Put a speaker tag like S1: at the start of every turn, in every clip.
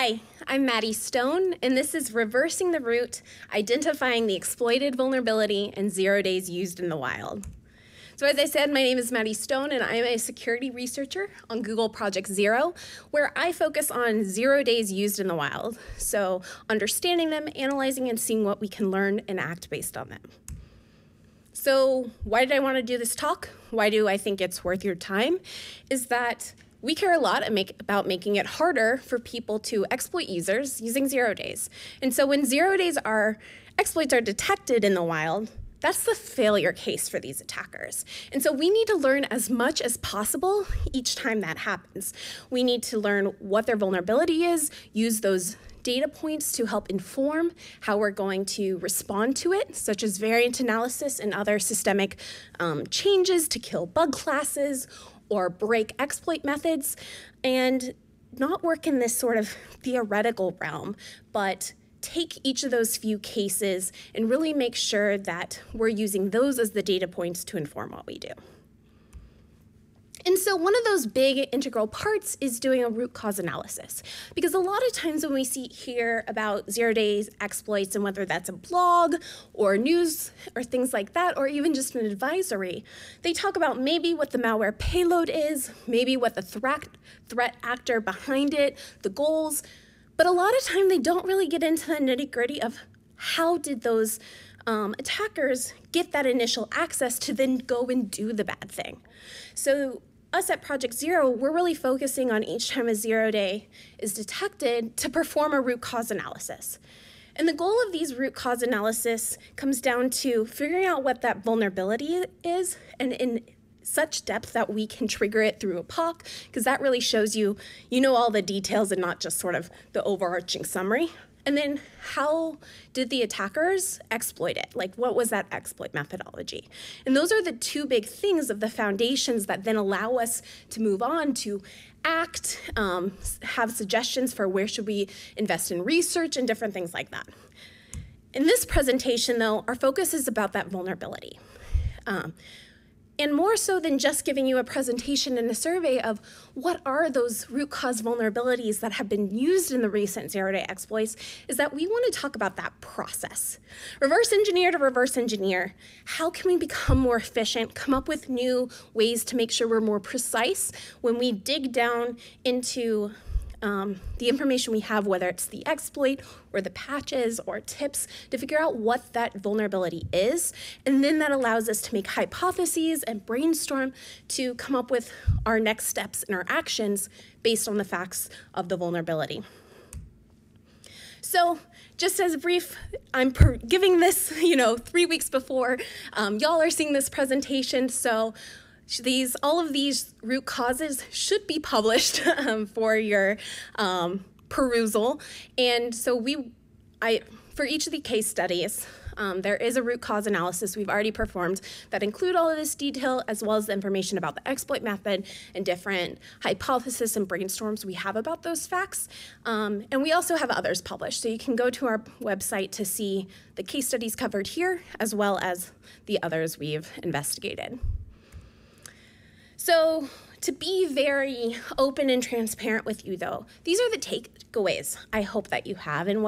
S1: Hi, I'm Maddie Stone, and this is Reversing the Root, Identifying the Exploited Vulnerability in 0 Days Used in the Wild. So as I said, my name is Maddie Stone, and I'm a security researcher on Google Project Zero, where I focus on 0 days used in the wild. So understanding them, analyzing, and seeing what we can learn and act based on them. So why did I want to do this talk? Why do I think it's worth your time? Is that we care a lot about making it harder for people to exploit users using 0 days. And so when 0 days exploits are detected in the wild, that's the failure case for these attackers. And so we need to learn as much as possible each time that happens. We need to learn what their vulnerability is, use those data points to help inform how we're going to respond to it, such as variant analysis and other systemic changes to kill bug classes or break exploit methods, and not work in this sort of theoretical realm, but take each of those few cases and really make sure that we're using those as the data points to inform what we do. And so one of those big integral parts is doing a root cause analysis, because a lot of times when we hear about 0 days exploits, and whether that's a blog or news or things like that, or even just an advisory, they talk about maybe what the malware payload is, maybe what the threat actor behind it, the goals, but a lot of time they don't really get into the nitty-gritty of how did those attackers get that initial access to then go and do the bad thing. So us at Project Zero, we're really focusing on each time a 0 day is detected to perform a root cause analysis. And the goal of these root cause analysis comes down to figuring out what that vulnerability is, and in such depth that we can trigger it through a POC, because that really shows you know all the details and not just sort of the overarching summary. And then how did the attackers exploit it? Like, what was that exploit methodology? And those are the two big things of the foundations that then allow us to move on to act, have suggestions for where should we invest in research and different things like that. In this presentation, though, our focus is about that vulnerability. And more so than just giving you a presentation and a survey of what are those root cause vulnerabilities that have been used in the recent 0 day exploits, is that we want to talk about that process. Reverse engineer to reverse engineer. How can we become more efficient, come up with new ways to make sure we're more precise when we dig down into the information we have, whether it's the exploit or the patches or tips, to figure out what that vulnerability is. And then that allows us to make hypotheses and brainstorm to come up with our next steps and our actions based on the facts of the vulnerability. So just as a brief, I'm giving this 3 weeks before y'all are seeing this presentation. So all of these root causes should be published for your perusal. And so for each of the case studies, there is a root cause analysis we've already performed that include all of this detail, as well as the information about the exploit method and different hypotheses and brainstorms we have about those facts. And we also have others published. So you can go to our website to see the case studies covered here, as well as the others we've investigated. So to be very open and transparent with you, though, these are the takeaways I hope that you have, and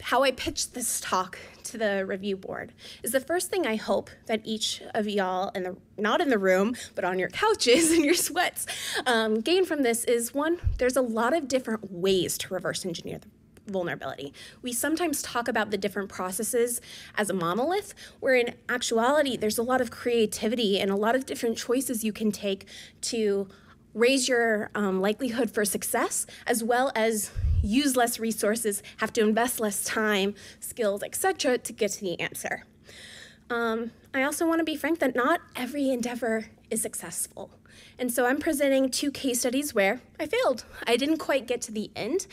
S1: how I pitched this talk to the review board is the first thing I hope that each of y'all, not in the room, but on your couches and your sweats, gain from this is, one, there's a lot of different ways to reverse engineer the vulnerability. We sometimes talk about the different processes as a monolith, where in actuality, there's a lot of creativity and a lot of different choices you can take to raise your likelihood for success, as well as use less resources, have to invest less time, skills, etc., to get to the answer. I also want to be frank that not every endeavor is successful. And so I'm presenting 2 case studies where I failed. I didn't quite get to the end.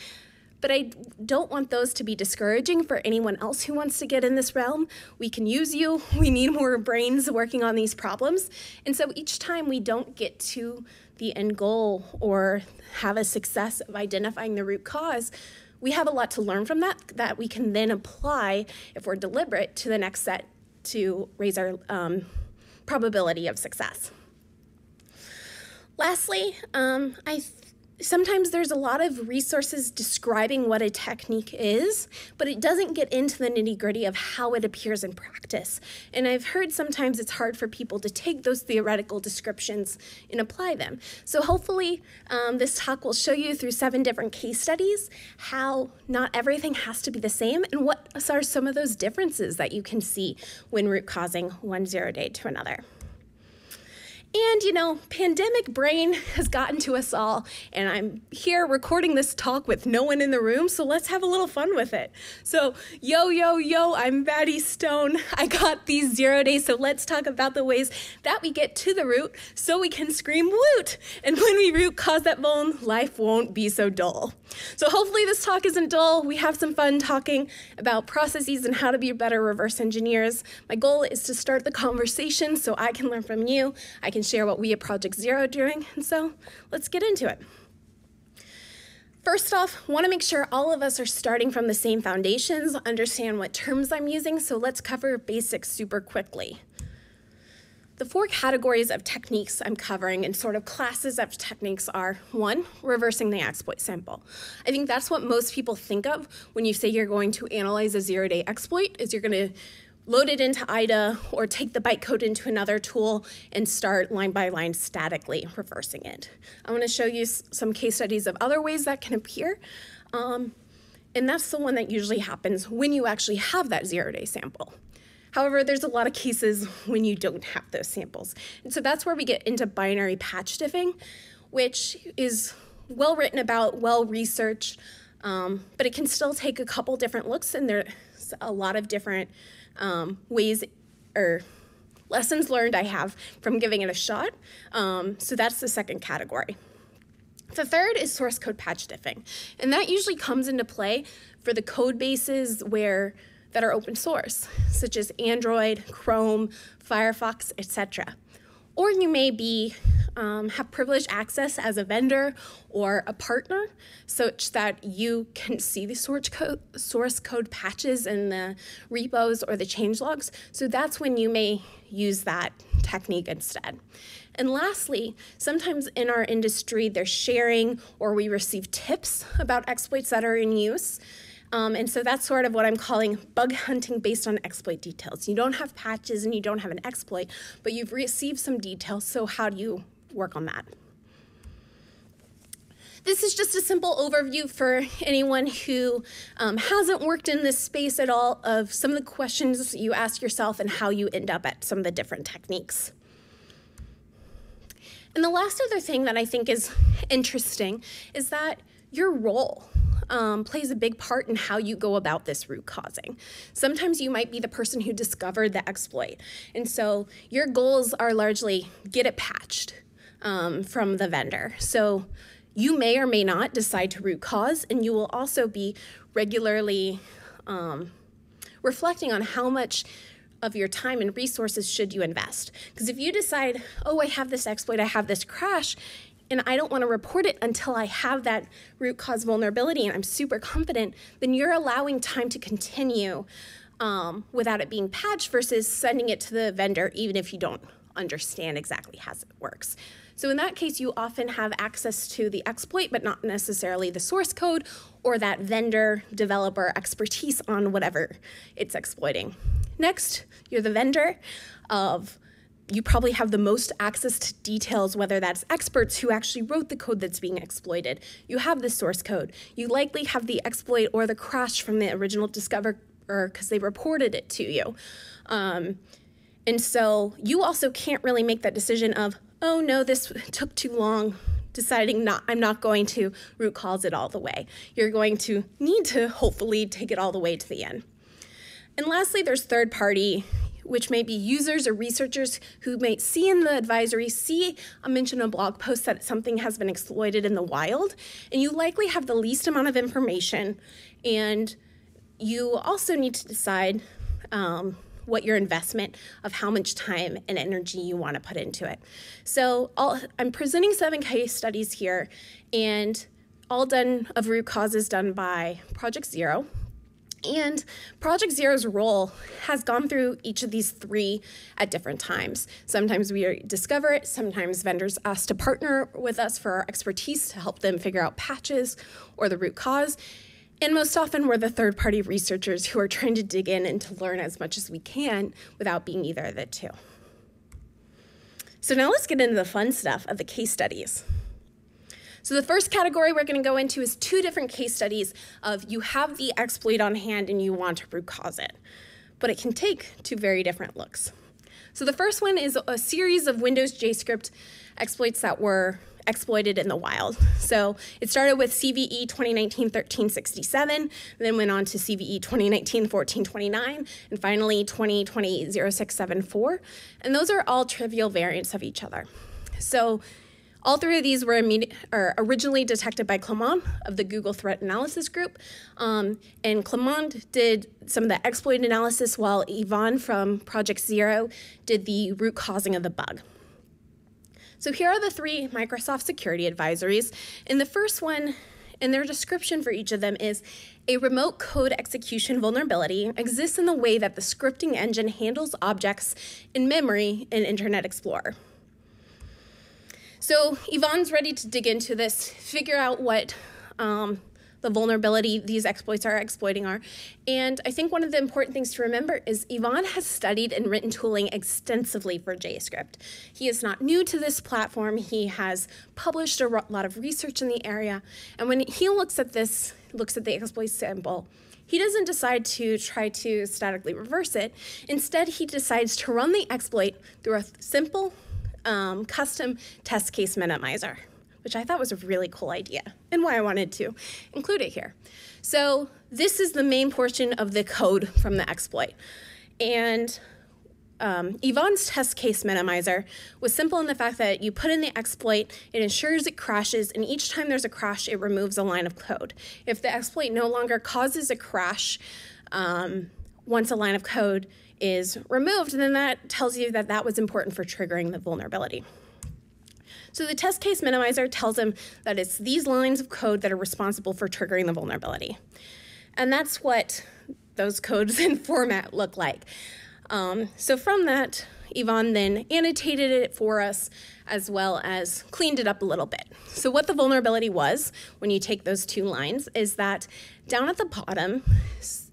S1: But I don't want those to be discouraging for anyone else who wants to get in this realm. We can use you. We need more brains working on these problems. And so each time we don't get to the end goal or have a success of identifying the root cause, we have a lot to learn from that we can then apply, if we're deliberate, to the next set to raise our probability of success. Lastly, sometimes there's a lot of resources describing what a technique is, but it doesn't get into the nitty-gritty of how it appears in practice. And I've heard sometimes it's hard for people to take those theoretical descriptions and apply them. So hopefully this talk will show you through 7 different case studies how not everything has to be the same and what are some of those differences that you can see when root causing one 0 day to another. And, you know, pandemic brain has gotten to us all, and I'm here recording this talk with no one in the room, so let's have a little fun with it. So, yo, I'm Maddie Stone. I got these 0 days, so let's talk about the ways that we get to the root so we can scream woot. And when we root cause that vuln, life won't be so dull. So hopefully this talk isn't dull. We have some fun talking about processes and how to be better reverse engineers. My goal is to start the conversation so I can learn from you. I can share what we at Project Zero are doing, and so let's get into it. First off, I want to make sure all of us are starting from the same foundations, understand what terms I'm using, so let's cover basics super quickly. The 4 categories of techniques I'm covering and sort of classes of techniques are 1, reversing the exploit sample. I think that's what most people think of when you say you're going to analyze a 0 day exploit, is you're going to load it into IDA or take the bytecode into another tool and start line by line statically reversing it. I want to show you some case studies of other ways that can appear. And that's the one that usually happens when you actually have that 0 day sample. However, there's a lot of cases when you don't have those samples. And so that's where we get into binary patch diffing, which is well written about, well researched, but it can still take a couple different looks, and there's a lot of different ways or lessons learned I have from giving it a shot. So that's the second category. The third is source code patch diffing, and that usually comes into play for the code bases that are open source, such as Android, Chrome, Firefox, etc. Or you may have privileged access as a vendor or a partner such that you can see the source code patches in the repos or the changelogs. So that's when you may use that technique instead. And lastly, sometimes in our industry, there's sharing or we receive tips about exploits that are in use. And so that's sort of what I'm calling bug hunting based on exploit details. You don't have patches and you don't have an exploit, but you've received some details, so how do you work on that? This is just a simple overview for anyone who hasn't worked in this space at all of some of the questions you ask yourself and how you end up at some of the different techniques. And the last other thing that I think is interesting is that your role plays a big part in how you go about this root causing. Sometimes you might be the person who discovered the exploit, and so your goals are largely get it patched from the vendor. So you may or may not decide to root cause, and you will also be regularly reflecting on how much of your time and resources should you invest. Because if you decide, oh, I have this exploit, I have this crash, and I don't want to report it until I have that root cause vulnerability and I'm super confident, then you're allowing time to continue without it being patched versus sending it to the vendor even if you don't understand exactly how it works. So in that case, you often have access to the exploit, but not necessarily the source code or that vendor developer expertise on whatever it's exploiting. Next, you're the vendor of you probably have the most access to details, whether that's experts who actually wrote the code that's being exploited. You have the source code. You likely have the exploit or the crash from the original discoverer because they reported it to you. And so you also can't really make that decision of, oh no, this took too long, deciding I'm not going to root cause it all the way. You're going to need to hopefully take it all the way to the end. And lastly, there's third party, which may be users or researchers who may see in the advisory, see a mention in a blog post that something has been exploited in the wild, and you likely have the least amount of information, and you also need to decide what your investment of how much time and energy you want to put into it. So I'm presenting 7 case studies here, and all done of root causes done by Project Zero. And Project Zero's role has gone through each of these three at different times. Sometimes we discover it, sometimes vendors ask to partner with us for our expertise to help them figure out patches or the root cause. And most often we're the third-party researchers who are trying to dig in and to learn as much as we can without being either of the two. So now let's get into the fun stuff of the case studies. So the first category we're going to go into is two different case studies of you have the exploit on hand and you want to root cause it. But it can take two very different looks. So the first one is a series of Windows JavaScript exploits that were exploited in the wild. So it started with CVE 2019-1367, then went on to CVE 2019-1429, and finally 2020-0674. And those are all trivial variants of each other. So all three of these were originally detected by Clement of the Google Threat Analysis Group. And Clement did some of the exploit analysis while Yvonne from Project Zero did the root causing of the bug. So here are the three Microsoft security advisories. And the first one, and their description for each of them is, a remote code execution vulnerability exists in the way that the scripting engine handles objects in memory in Internet Explorer. So Yvonne's ready to dig into this, figure out what the vulnerability these exploits are exploiting are. And I think one of the important things to remember is Yvonne has studied and written tooling extensively for JavaScript. He is not new to this platform. He has published a lot of research in the area. And when he looks at this, looks at the exploit sample, he doesn't decide to try to statically reverse it. Instead, he decides to run the exploit through a simple custom test case minimizer, which I thought was a really cool idea and why I wanted to include it here. So this is the main portion of the code from the exploit. And Yvonne's test case minimizer was simple in the fact that you put in the exploit, it ensures it crashes, and each time there's a crash, it removes a line of code. If the exploit no longer causes a crash once a line of code is removed, then that tells you that that was important for triggering the vulnerability. So the test case minimizer tells him that it's these lines of code that are responsible for triggering the vulnerability. And that's what those codes and format look like. So from that, Yvonne then annotated it for us as well as cleaned it up a little bit. So what the vulnerability was, when you take those two lines, is that down at the bottom,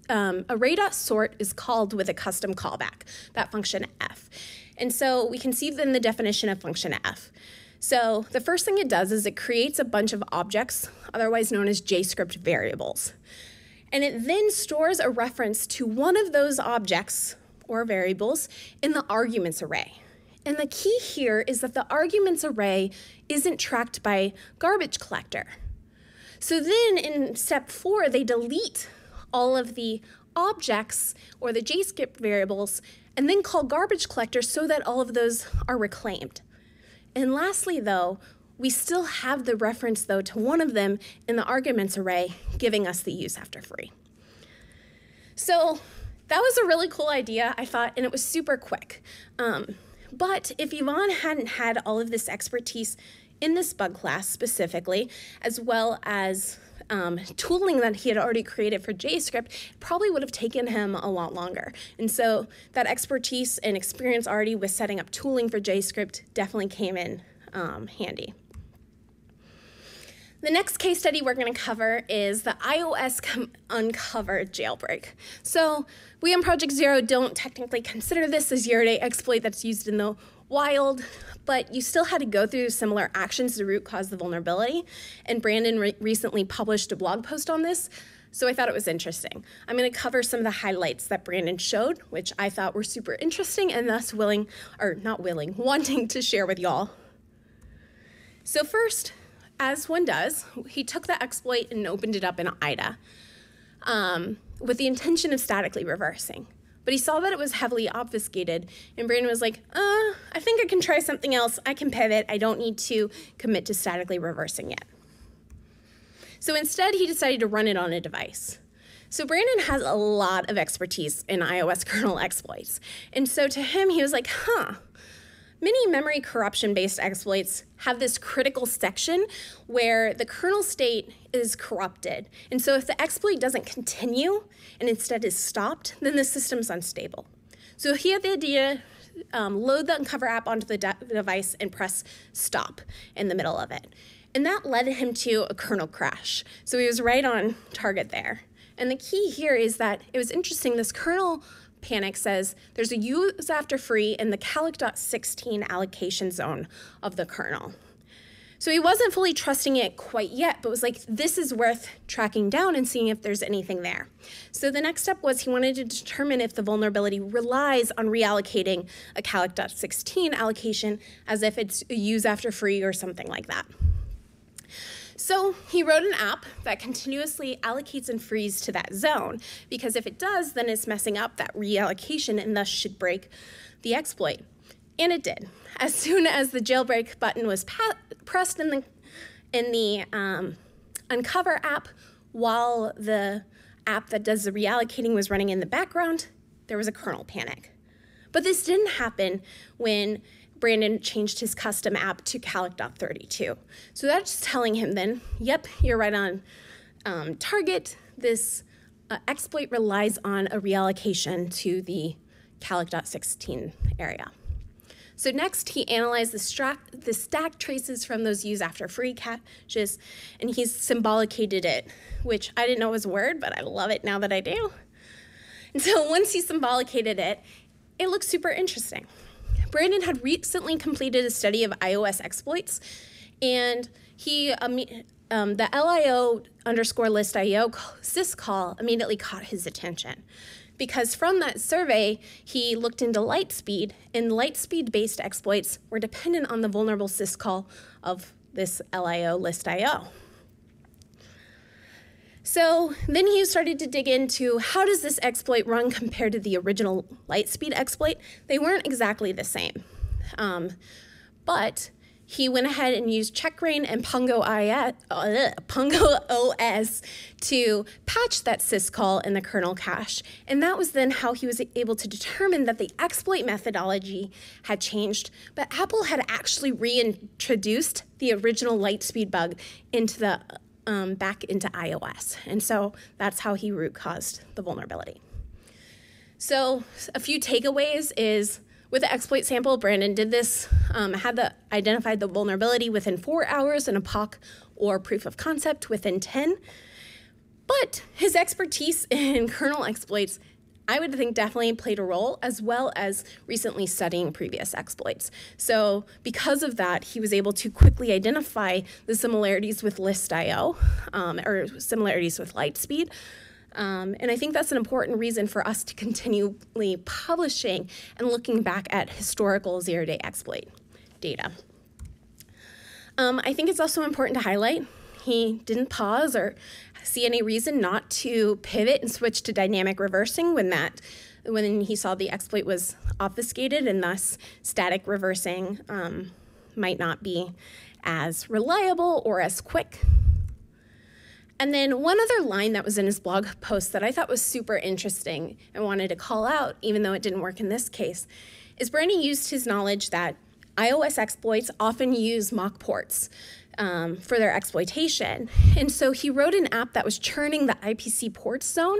S1: array.sort is called with a custom callback, that function f. And so we can see then the definition of function f. So the first thing it does is it creates a bunch of objects, otherwise known as JavaScript variables. And it then stores a reference to one of those objects or variables in the arguments array. And the key here is that the arguments array isn't tracked by garbage collector. So then in step 4, they delete all of the objects or the JavaScript variables and then call garbage collector so that all of those are reclaimed. And lastly, though, we still have the reference, though, to one of them in the arguments array, giving us the use after free. So that was a really cool idea, I thought, and it was super quick. But if Yvonne hadn't had all of this expertise in this bug class specifically, as well as tooling that he had already created for JavaScript, it probably would have taken him a lot longer. And so that expertise and experience already with setting up tooling for JavaScript definitely came in handy. The next case study we're going to cover is the iOS uncovered jailbreak. So we in Project Zero don't technically consider this a zero-day exploit that's used in the wild, but you still had to go through similar actions to root cause the vulnerability. And Brandon recently published a blog post on this, so I thought it was interesting. I'm going to cover some of the highlights that Brandon showed, which I thought were super interesting and thus wanting to share with y'all. So first, as one does, he took the exploit and opened it up in IDA with the intention of statically reversing. But he saw that it was heavily obfuscated, and Brandon was like, I think I can try something else. I can pivot. I don't need to commit to statically reversing yet. So instead, he decided to run it on a device. So Brandon has a lot of expertise in iOS kernel exploits. And so to him, he was like, Many memory corruption-based exploits have this critical section where the kernel state is corrupted. And so if the exploit doesn't continue and instead is stopped, then the system's unstable. So he had the idea, load the Uncover app onto the device and press stop in the middle of it. And that led him to a kernel crash. So he was right on target there. And the key here is that it was interesting, this kernel panic says there's a use after free in the calc.16 allocation zone of the kernel. So he wasn't fully trusting it quite yet, but was like, this is worth tracking down and seeing if there's anything there. So the next step was he wanted to determine if the vulnerability relies on reallocating a calc.16 allocation as if it's a use after free or something like that. So he wrote an app that continuously allocates and frees to that zone, because if it does, then it's messing up that reallocation and thus should break the exploit. And it did. As soon as the jailbreak button was pressed in the Uncover app, while the app that does the reallocating was running in the background, there was a kernel panic. But this didn't happen when Brandon changed his custom app to calc.32. So that's telling him then, yep, you're right on target. This exploit relies on a reallocation to the calc.16 area. So next, he analyzed the stack traces from those use after free caches, and he's symbolicated it, which I didn't know was a word, but I love it now that I do. And so once he symbolicated it, it looks super interesting. Brandon had recently completed a study of iOS exploits, and he, the LIO_list.io syscall immediately caught his attention, because from that survey, he looked into Lightspeed, and Lightspeed-based exploits were dependent on the vulnerable syscall of this LIO_list.io. So then he started to dig into how does this exploit run compared to the original Lightspeed exploit. They weren't exactly the same. But he went ahead and used Checkbrain and Pungo OS to patch that syscall in the kernel cache. And that was then how he was able to determine that the exploit methodology had changed, but Apple had actually reintroduced the original Lightspeed bug into the back into iOS. And so that's how he root caused the vulnerability. So a few takeaways is with the exploit sample, Brandon did this, identified the vulnerability within 4 hours and a POC or proof of concept within 10. But his expertise in kernel exploits, I would think, definitely played a role, as well as recently studying previous exploits. So because of that, he was able to quickly identify the similarities with list.io, or similarities with Lightspeed. And I think that's an important reason for us to continually publishing and looking back at historical zero-day exploit data. I think it's also important to highlight he didn't pause or see any reason not to pivot and switch to dynamic reversing when he saw the exploit was obfuscated, and thus static reversing might not be as reliable or as quick. And then one other line that was in his blog post that I thought was super interesting and wanted to call out, even though it didn't work in this case, is Brandon used his knowledge that iOS exploits often use mock ports for their exploitation. And so he wrote an app that was churning the IPC ports zone.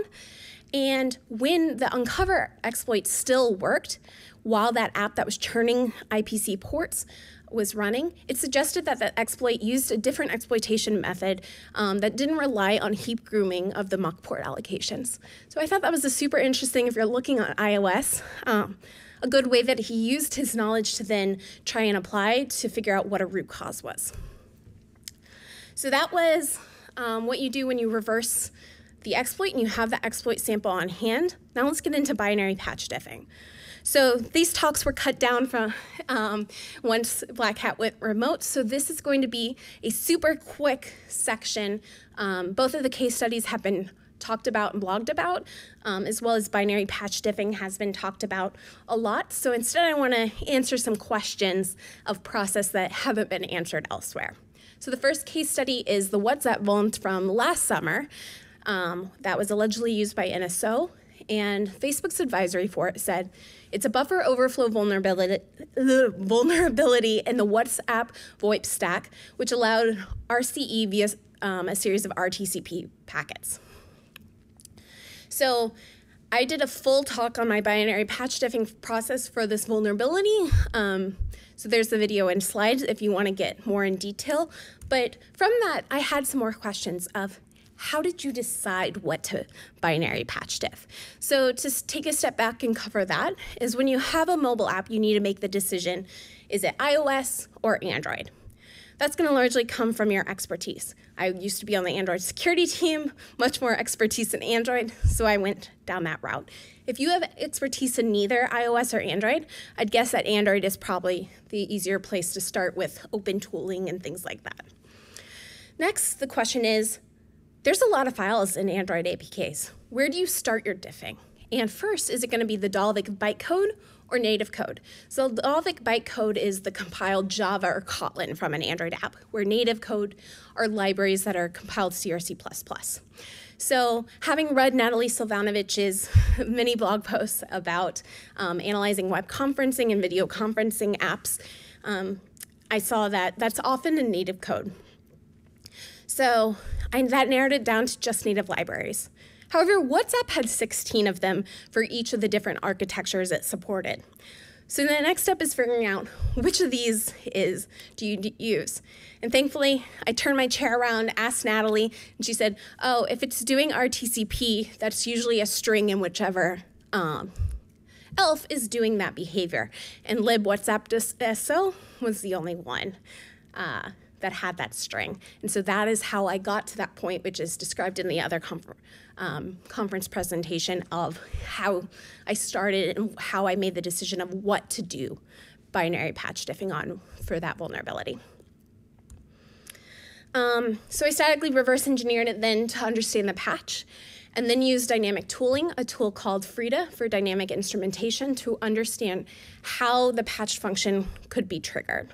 S1: And when the Uncover exploit still worked, while that app that was churning IPC ports was running, it suggested that the exploit used a different exploitation method that didn't rely on heap grooming of the mock port allocations. So I thought that was a super interesting, if you're looking at iOS, a good way that he used his knowledge to then try and apply to figure out what a root cause was. So that was what you do when you reverse the exploit and you have the exploit sample on hand. Now let's get into binary patch diffing. So these talks were cut down from once Black Hat went remote. So this is going to be a super quick section. Both of the case studies have been talked about and blogged about, as well as binary patch diffing has been talked about a lot. So instead, I want to answer some questions of process that haven't been answered elsewhere. So the first case study is the WhatsApp vuln from last summer that was allegedly used by NSO. and Facebook's advisory for it said it's a buffer overflow vulnerability in the WhatsApp VoIP stack, which allowed RCE via a series of RTCP packets. So I did a full talk on my binary patch diffing process for this vulnerability. So there's the video and slides if you want to get more in detail. But from that, I had some more questions of how did you decide what to binary patch diff? So to take a step back and cover that is when you have a mobile app, you need to make the decision, is it iOS or Android? That's going to largely come from your expertise. I used to be on the Android security team, much more expertise in Android, so I went down that route. If you have expertise in neither iOS or Android, I'd guess that Android is probably the easier place to start with open tooling and things like that. Next, the question is, there's a lot of files in Android APKs. Where do you start your diffing? And first, is it going to be the Dalvik bytecode or native code? So Dalvik bytecode is the compiled Java or Kotlin from an Android app, where native code are libraries that are compiled C or C++. So having read Natalie Silvanovich's many blog posts about analyzing web conferencing and video conferencing apps, I saw that that's often in native code. So that narrowed it down to just native libraries. However, WhatsApp had 16 of them for each of the different architectures it supported. So the next step is figuring out which of these do you use. And thankfully, I turned my chair around, asked Natalie, and she said, oh, if it's doing RTCP, that's usually a string in whichever ELF is doing that behavior. And libwhatsapp.so was the only one that had that string. And so that is how I got to that point, which is described in the other conference presentation of how I started and how I made the decision of what to do binary patch diffing on for that vulnerability. So I statically reverse engineered it then to understand the patch, and then used dynamic tooling, a tool called Frida for dynamic instrumentation, to understand how the patch function could be triggered.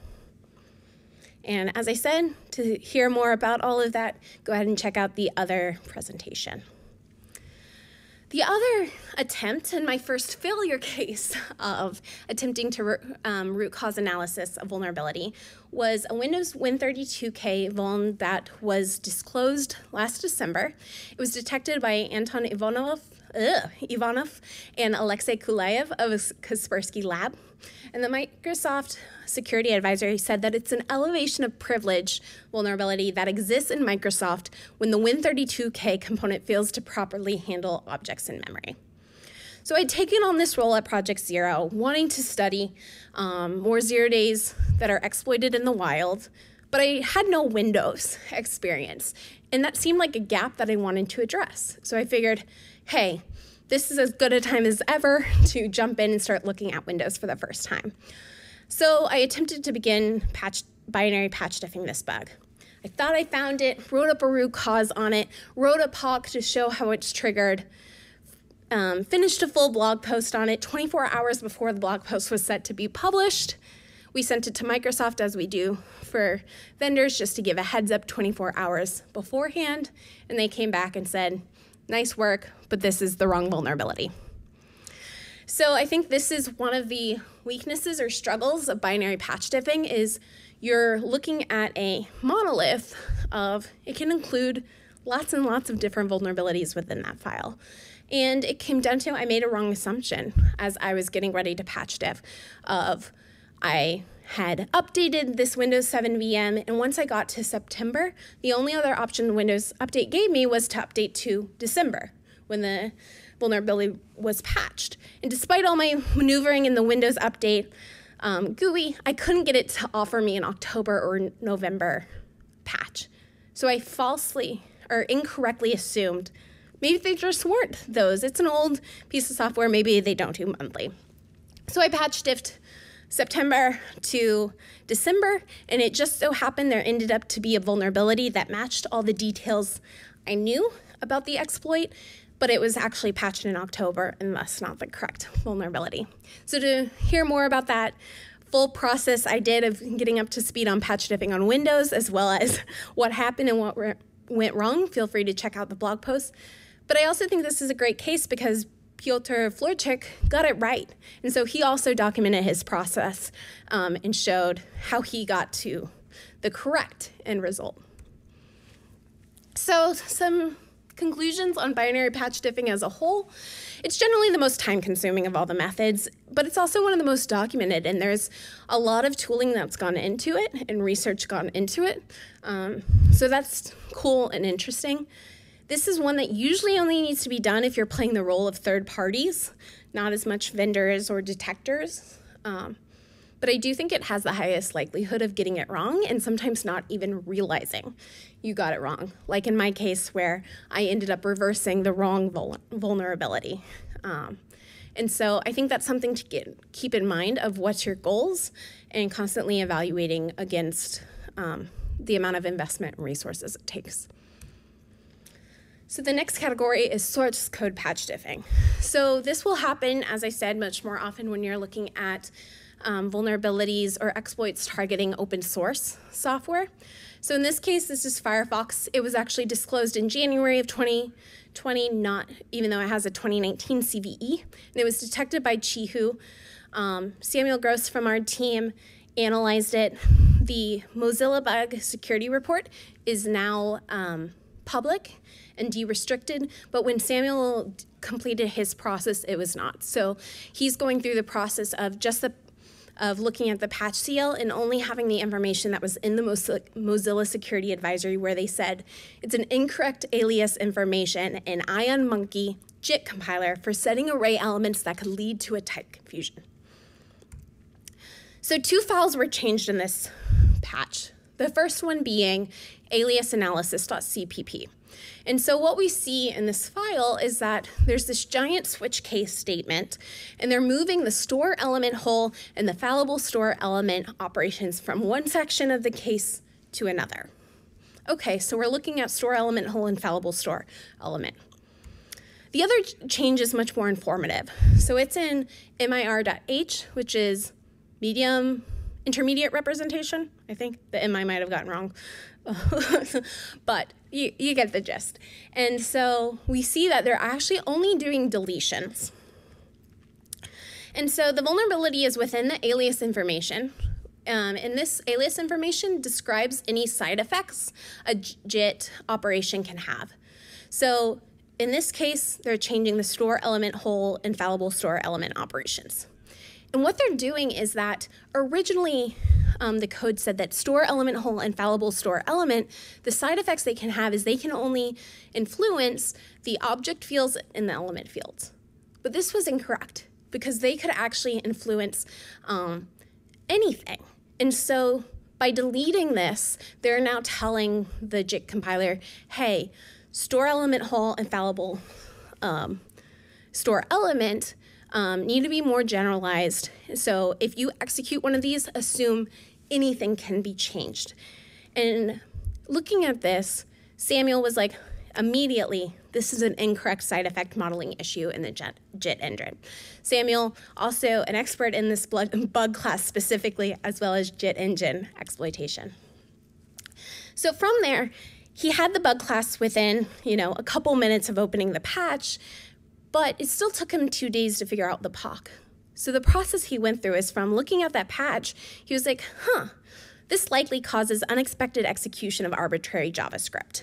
S1: And as I said, to hear more about all of that, go ahead and check out the other presentation. The other attempt, and my first failure case of attempting to root cause analysis of vulnerability, was a Windows Win32K vuln that was disclosed last December. It was detected by Anton Ivanov and Alexei Kulayev of Kaspersky Lab. And the Microsoft Security Advisory said that it's an elevation of privilege vulnerability that exists in Microsoft when the Win32K component fails to properly handle objects in memory. So I'd taken on this role at Project Zero, wanting to study more 0 days that are exploited in the wild, but I had no Windows experience, and that seemed like a gap that I wanted to address. So I figured, hey, this is as good a time as ever to jump in and start looking at Windows for the first time. So I attempted to begin binary patch diffing this bug. I thought I found it, wrote up a root cause on it, wrote a POC to show how it's triggered, finished a full blog post on it 24 hours before the blog post was set to be published. We sent it to Microsoft, as we do for vendors, just to give a heads up 24 hours beforehand, and they came back and said, nice work, but this is the wrong vulnerability. So I think this is one of the weaknesses or struggles of binary patch diffing is you're looking at a monolith of, it can include lots and lots of different vulnerabilities within that file. And it came down to, I made a wrong assumption as I was getting ready to patch diff of, I had updated this Windows 7 VM, and once I got to September, the only other option the Windows Update gave me was to update to December, when the vulnerability was patched. And despite all my maneuvering in the Windows Update GUI, I couldn't get it to offer me an October or November patch. So I falsely or incorrectly assumed maybe they just weren't those. It's an old piece of software, maybe they don't do monthly. So I patch diffed September to December, and it just so happened there ended up to be a vulnerability that matched all the details I knew about the exploit, but it was actually patched in October and thus not the correct vulnerability. So to hear more about that full process I did of getting up to speed on patch diffing on Windows, as well as what happened and what went wrong, feel free to check out the blog post. But I also think this is a great case because Piotr Florczyk got it right. And so he also documented his process and showed how he got to the correct end result. So some conclusions on binary patch diffing as a whole. It's generally the most time-consuming of all the methods, but it's also one of the most documented, and there's a lot of tooling that's gone into it and research gone into it. So that's cool and interesting. This is one that usually only needs to be done if you're playing the role of third parties, not as much vendors or detectors. But I do think it has the highest likelihood of getting it wrong and sometimes not even realizing you got it wrong. Like in my case where I ended up reversing the wrong vulnerability. And so I think that's something to keep in mind of what's your goals and constantly evaluating against the amount of investment and resources it takes. So the next category is source code patch diffing. So this will happen, as I said, much more often when you're looking at vulnerabilities or exploits targeting open source software. So in this case, this is Firefox. It was actually disclosed in January of 2020, even though it has a 2019 CVE. And it was detected by Chihu. Samuel Gross from our team analyzed it. The Mozilla Bug Security Report is now public and de-restricted, but when Samuel completed his process, it was not. So he's going through the process of of looking at the patch CL and only having the information that was in the Mozilla Security Advisory where they said it's an incorrect alias information in IonMonkey JIT compiler for setting array elements that could lead to a type confusion. So 2 files were changed in this patch. The first one being aliasanalysis.cpp. And so what we see in this file is that there's this giant switch case statement, and they're moving the store element hole and the fallible store element operations from one section of the case to another. Okay, so we're looking at store element hole and fallible store element. The other change is much more informative. So it's in mir.h, which is intermediate representation. I think the MI might have gotten wrong. But you get the gist. And so we see that they're actually only doing deletions. And so the vulnerability is within the alias information. And this alias information describes any side effects a JIT operation can have. So in this case, they're changing the store element hole and fallible store element operations. And what they're doing is that originally the code said that store element hole and fallible store element, the side effects they can have is they can only influence the object fields and the element fields. But this was incorrect because they could actually influence anything. And so by deleting this, they're now telling the JIT compiler, hey, store element hole and fallible store element need to be more generalized. So if you execute one of these, assume anything can be changed. And looking at this, Samuel was like, immediately, this is an incorrect side effect modeling issue in the JIT engine. Samuel, also an expert in this bug class specifically, as well as JIT engine exploitation. So from there, he had the bug class within, a couple minutes of opening the patch, but it still took him 2 days to figure out the POC. So the process he went through is from looking at that patch, he was like, this likely causes unexpected execution of arbitrary JavaScript.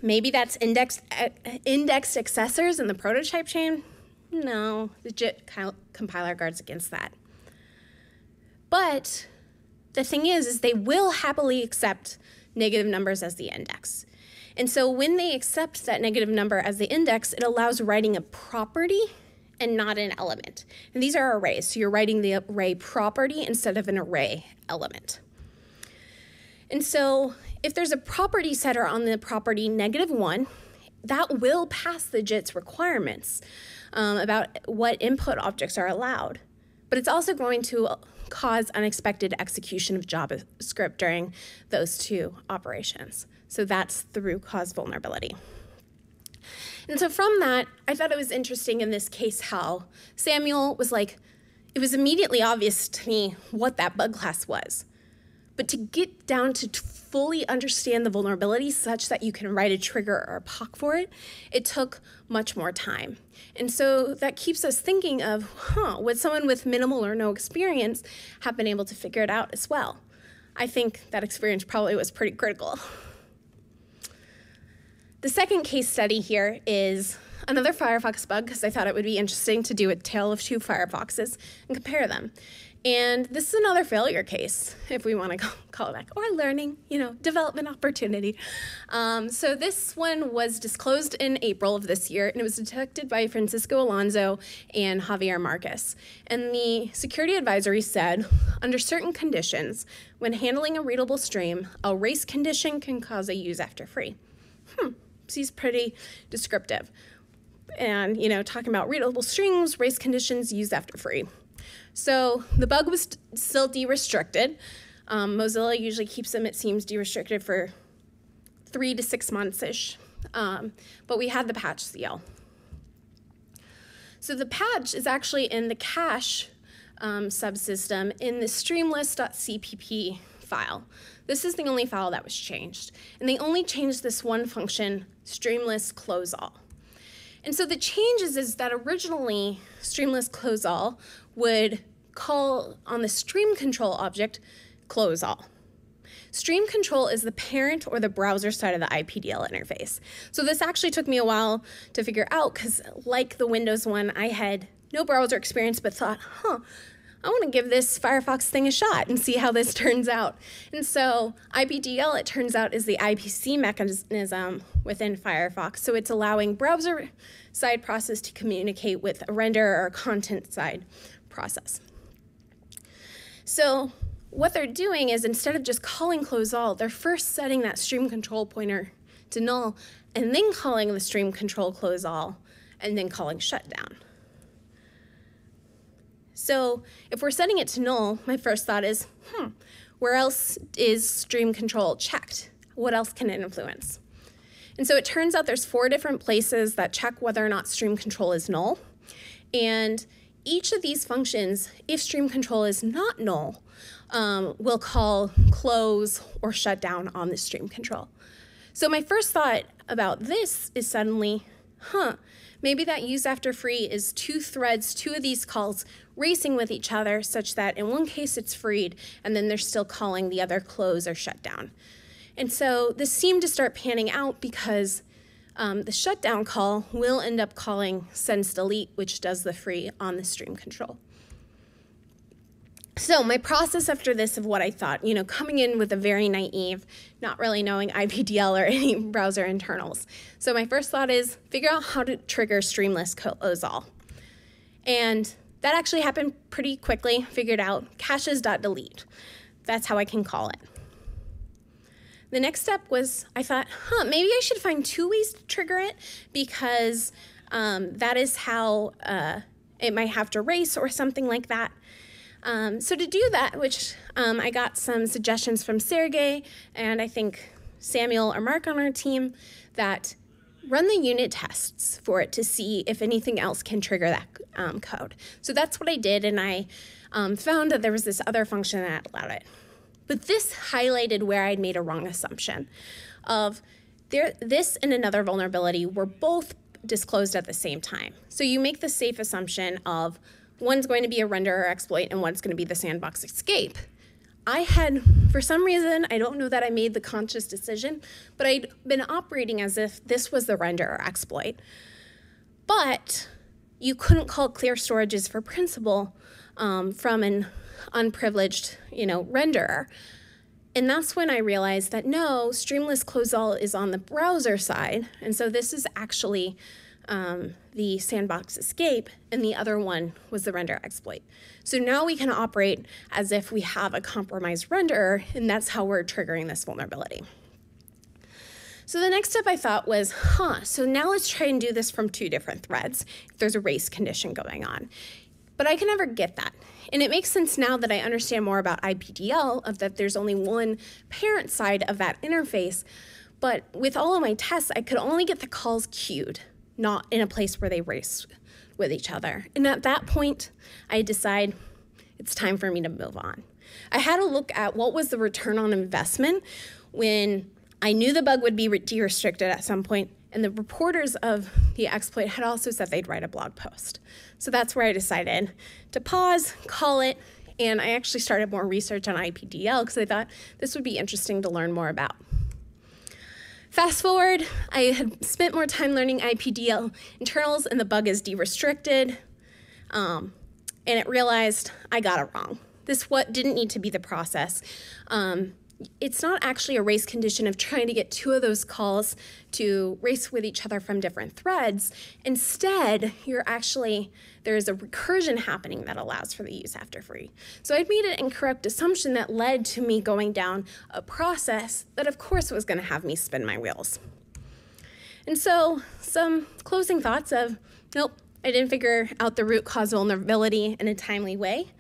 S1: Maybe that's indexed accessors in the prototype chain. No, the JIT compiler guards against that. But the thing is they will happily accept negative numbers as the index. And so when they accept that negative number as the index, it allows writing a property and not an element. And these are arrays, so you're writing the array property instead of an array element. And so if there's a property setter on the property -1, that will pass the JIT's requirements about what input objects are allowed. But it's also going to cause unexpected execution of JavaScript during those 2 operations. So that's the root cause vulnerability. And so from that, I thought it was interesting in this case how Samuel was like, it was immediately obvious to me what that bug class was. But to get down to fully understand the vulnerability such that you can write a trigger or a POC for it, it took much more time. And so that keeps us thinking of, would someone with minimal or no experience have been able to figure it out as well? I think that experience probably was pretty critical. The second case study here is another Firefox bug, because I thought it would be interesting to do a tale of two Firefoxes and compare them. And this is another failure case, if we want to call it back, or learning, development opportunity. So this one was disclosed in April of this year, and it was detected by Francisco Alonso and Javier Marcus. And the security advisory said, under certain conditions, when handling a readable stream, a race condition can cause a use after free. Seems pretty descriptive. And, talking about readable strings, race conditions, used after free. So the bug was still de-restricted. Mozilla usually keeps them, it seems, de-restricted for 3 to 6 months-ish. But we had the patch seal. So the patch is actually in the cache subsystem in the streamlist.cpp file. This is the only file that was changed. And they only changed this one function, streamlist close all. And so the changes is that originally streamlist close all would call on the stream control object close all. Stream control is the parent or the browser side of the IPDL interface. So this actually took me a while to figure out because like the Windows one, I had no browser experience but thought, I want to give this Firefox thing a shot and see how this turns out. And so IPDL, it turns out, is the IPC mechanism within Firefox. So it's allowing browser side process to communicate with a render or content side process. So what they're doing is instead of just calling close all, they're first setting that stream control pointer to null and then calling the stream control close all and then calling shutdown. So if we're setting it to null, my first thought is, where else is stream control checked? What else can it influence? And so it turns out there's 4 different places that check whether or not stream control is null. And each of these functions, if stream control is not null, will call close or shut down on the stream control. So my first thought about this is suddenly, maybe that use after free is 2 threads, 2 of these calls racing with each other such that in one case it's freed and then they're still calling the other close or shut down. And so this seemed to start panning out because the shutdown call will end up calling sends delete, which does the free on the stream control. So my process after this of what I thought, coming in with a very naive, not really knowing IPDL or any browser internals. So my first thought is figure out how to trigger streamless close all. And that actually happened pretty quickly, figured out caches.delete. That's how I can call it. The next step was I thought, maybe I should find 2 ways to trigger it because that is how it might have to race or something like that. So to do that, which I got some suggestions from Sergey and I think Samuel or Mark on our team that run the unit tests for it to see if anything else can trigger that code. So that's what I did, and I found that there was this other function that allowed it. But this highlighted where I'd made a wrong assumption of this and another vulnerability were both disclosed at the same time. So you make the safe assumption of one's going to be a render or exploit and one's going to be the sandbox escape. I had, for some reason, I don't know that I made the conscious decision, but I'd been operating as if this was the render or exploit. But you couldn't call clear storages for principal from an unprivileged, renderer. And that's when I realized that no, streamless close all is on the browser side, and so this is actually the sandbox escape, and the other one was the render exploit. So now we can operate as if we have a compromised renderer, and that's how we're triggering this vulnerability. So the next step I thought was, so now let's try and do this from 2 different threads if there's a race condition going on. But I can never get that. And it makes sense now that I understand more about IPDL, of that there's only one parent side of that interface. But with all of my tests, I could only get the calls queued, not in a place where they race with each other. And at that point, I decide it's time for me to move on. I had a look at what was the return on investment when I knew the bug would be de-restricted at some point, and the reporters of the exploit had also said they'd write a blog post. So that's where I decided to pause, call it, and I actually started more research on IPDL because I thought this would be interesting to learn more about. Fast forward, I had spent more time learning IPDL internals, and the bug is de-restricted, and it realized I got it wrong. This didn't need to be the process. It's not actually a race condition of trying to get two of those calls to race with each other from different threads. Instead, there's a recursion happening that allows for the use after free. So I'd made an incorrect assumption that led to me going down a process that of course was going to have me spin my wheels. And so some closing thoughts of, nope, I didn't figure out the root cause vulnerability in a timely way.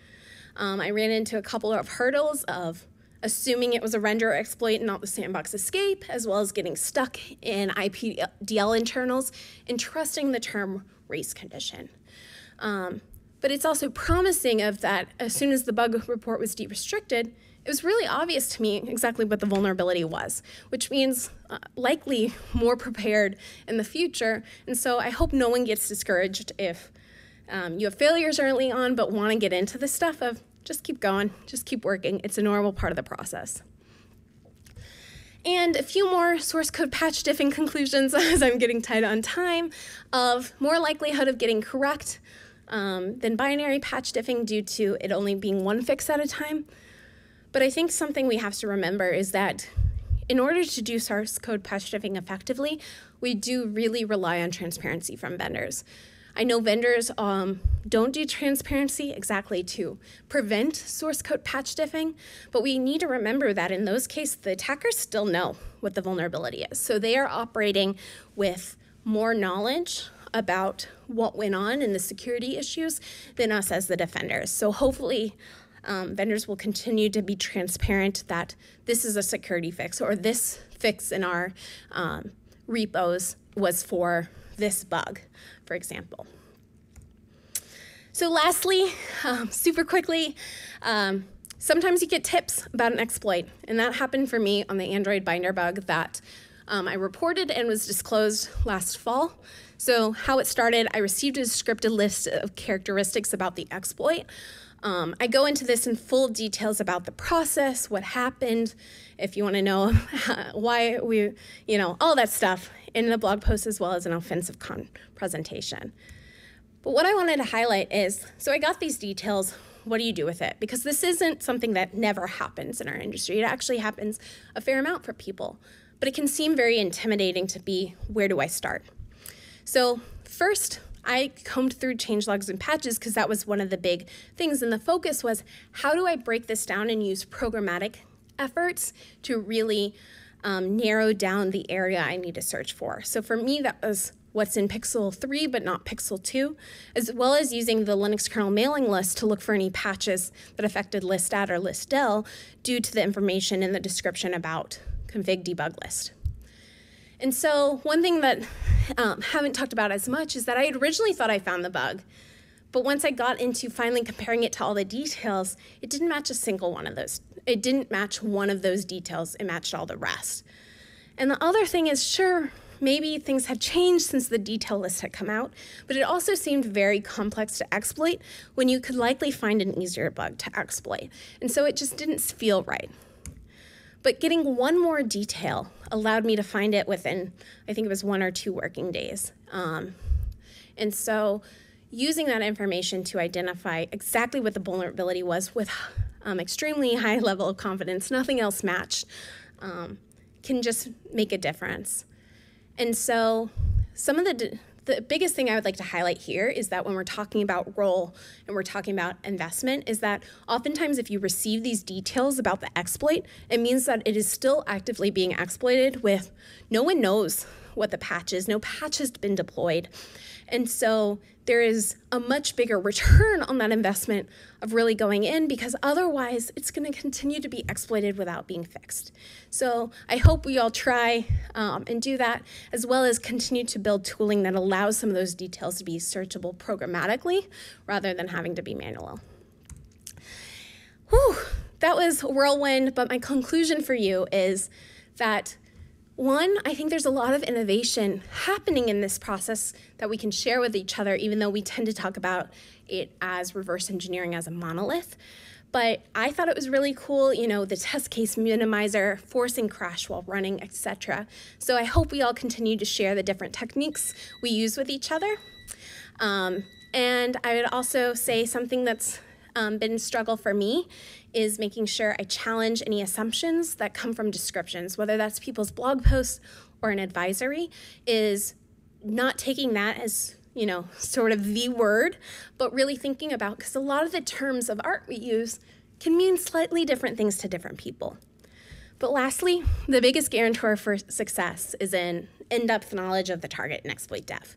S1: I ran into a couple of hurdles of assuming it was a render exploit and not the sandbox escape, as well as getting stuck in IPDL internals and trusting the term race condition. But it's also promising of that as soon as the bug report was de-restricted, it was really obvious to me exactly what the vulnerability was, which means likely more prepared in the future. And so I hope no one gets discouraged if you have failures early on but want to get into the stuff of just keep going, just keep working. It's a normal part of the process. And a few more source code patch diffing conclusions as I'm getting tight on time of more likelihood of getting correct than binary patch diffing due to it only being one fix at a time. But I think something we have to remember is that in order to do source code patch diffing effectively, we do really rely on transparency from vendors. I know vendors don't do transparency exactly to prevent source code patch diffing, but we need to remember that in those cases, the attackers still know what the vulnerability is. So they are operating with more knowledge about what went on in the security issues than us as the defenders. So hopefully vendors will continue to be transparent that this is a security fix or this fix in our repos was for this bug, for example. So lastly, super quickly, sometimes you get tips about an exploit, and that happened for me on the Android binder bug that I reported and was disclosed last fall. So how it started, I received a scripted list of characteristics about the exploit. I go into this in full details about the process, what happened, if you want to know why all that stuff in the blog post as well as an offensive presentation. But what I wanted to highlight is, so I got these details, what do you do with it? Because this isn't something that never happens in our industry. It actually happens a fair amount for people, but it can seem very intimidating to be, where do I start? So first, I combed through changelogs and patches because that was one of the big things, and the focus was, how do I break this down and use programmatic efforts to really narrow down the area I need to search for. So for me, that was what's in Pixel 3 but not Pixel 2, as well as using the Linux kernel mailing list to look for any patches that affected listat or listdel due to the information in the description about config debug list. And so one thing that haven't talked about as much is that I had originally thought I found the bug, but once I got into finally comparing it to all the details, it didn't match a single one of those. It didn't match one of those details, it matched all the rest. And the other thing is, sure, maybe things had changed since the detail list had come out, but it also seemed very complex to exploit when you could likely find an easier bug to exploit. And so it just didn't feel right. But getting one more detail allowed me to find it within, I think it was 1 or 2 working days. And so using that information to identify exactly what the vulnerability was with extremely high level of confidence, nothing else matched, can just make a difference. And so some of the biggest thing I would like to highlight here is that when we're talking about role and we're talking about investment is that oftentimes if you receive these details about the exploit, it means that it is still actively being exploited with no one knows what the patch is, no patch has been deployed. And so there is a much bigger return on that investment of really going in because otherwise it's going to continue to be exploited without being fixed. So I hope we all try and do that, as well as continue to build tooling that allows some of those details to be searchable programmatically rather than having to be manual. Whew, that was a whirlwind, but my conclusion for you is that, one, I think there's a lot of innovation happening in this process that we can share with each other, even though we tend to talk about it as reverse engineering as a monolith. But I thought it was really cool, the test case minimizer, forcing crash while running, etc. So I hope we all continue to share the different techniques we use with each other. And I would also say something that's been a struggle for me is making sure I challenge any assumptions that come from descriptions, whether that's people's blog posts or an advisory, is not taking that as sort of the word, but really thinking about, because a lot of the terms of art we use can mean slightly different things to different people. But lastly, the biggest guarantor for success is in in-depth knowledge of the target and exploit dev.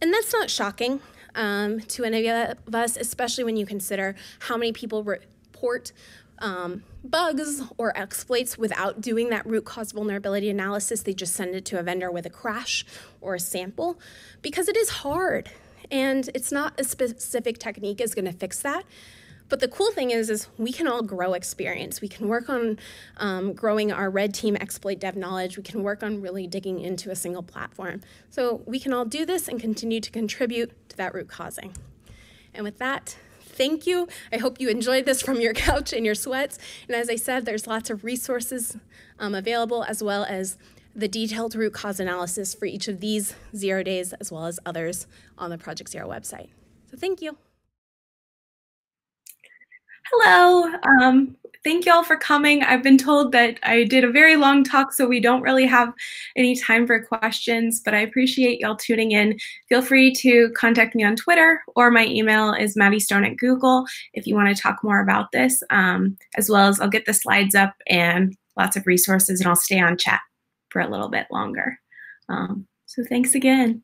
S1: And that's not shocking to any of us, especially when you consider how many people report bugs or exploits without doing that root cause vulnerability analysis. They just send it to a vendor with a crash or a sample, because it is hard and it's not a specific technique is going to fix that. But the cool thing is we can all grow experience. We can work on growing our red team exploit dev knowledge. We can work on really digging into a single platform. So we can all do this and continue to contribute to that root causing. And with that, thank you. I hope you enjoyed this from your couch and your sweats. And as I said, there's lots of resources available, as well as the detailed root cause analysis for each of these 0 days, as well as others on the Project Zero website. So thank you.
S2: Hello. Thank you all for coming. I've been told that I did a very long talk, so we don't really have any time for questions, but I appreciate y'all tuning in. Feel free to contact me on Twitter, or my email is maddiestone@google if you want to talk more about this, as well as I'll get the slides up and lots of resources, and I'll stay on chat for a little bit longer. So thanks again.